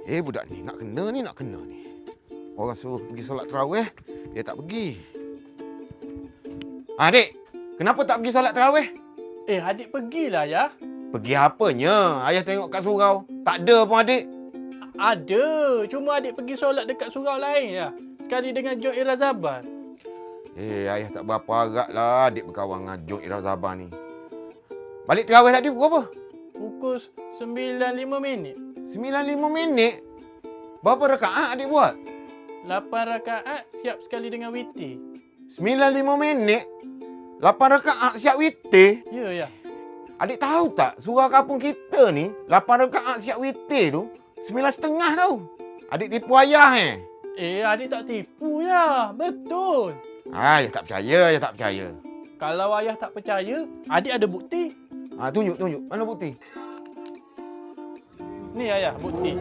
Budak ni nak kena ni. Orang suruh pergi solat tarawih, dia tak pergi. Adik, kenapa tak pergi solat tarawih? Adik pergilah, ya. Pergi apanya? Ayah tengok kat surau. Tak ada pun adik. Ada. Cuma adik pergi solat dekat surau lain, ya. Sekali dengan Jok Irazaban. Ayah tak berapa harap lah adik berkawan dengan Jok Irazaban ni. Balik tarawih tadi pukul apa? Pukul 9.05 minit. 9.05 minit? Berapa rakaat adik buat? 8 rakaat siap sekali dengan witir. 9.05 minit? 8 rakaat siap witir? Ya. Adik tahu tak, surau kampung kita ni, 8 rakaat siap witir tu, 9.30 tau. Adik tipu ayah Adik tak tipu, ya. Betul. Ayah tak percaya. Kalau ayah tak percaya, adik ada bukti. Tunjuk. Mana bukti? Ni ayah, bukti.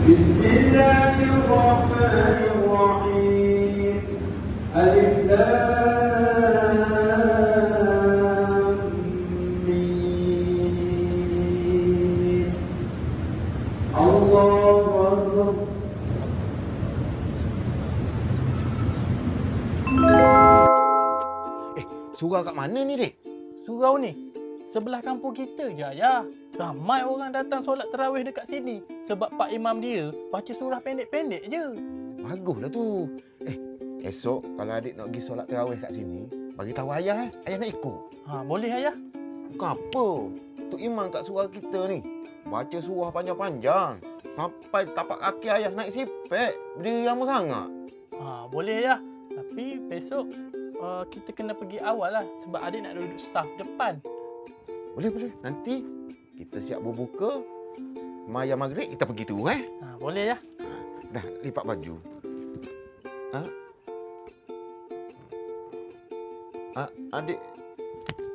بسم الله الرحمن الرحيم ألف لام ميم الله أكبر. Surau kat mana ni, Dek? Surau ni, sebelah kampung kita je, ya. Ramai orang datang solat tarawih dekat sini. Sebab Pak Imam dia baca surah pendek-pendek je. Baguslah tu. Esok kalau adik nak pergi solat tarawih kat sini, bagi tahu ayah ayah nak ikut. Boleh ayah. Bukan apa. Tok Imam kat surau kita ni baca surah panjang-panjang sampai tapak kaki ayah naik sipek. Berdiri lama sangat. Boleh ayah. Tapi besok kita kena pergi awal lah. Sebab adik nak duduk saf depan. Boleh. Nanti kita siap berbuka. Maya maghrib kita pergi tu Boleh ayah. Dah lipat baju. Adik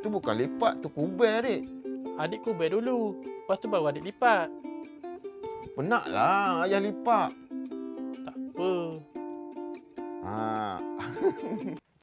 tu bukan lipat, tu kubel adik. Adik kubel dulu. Lepas tu baru adik lipat. Penatlah ayah lipat. Tak apa.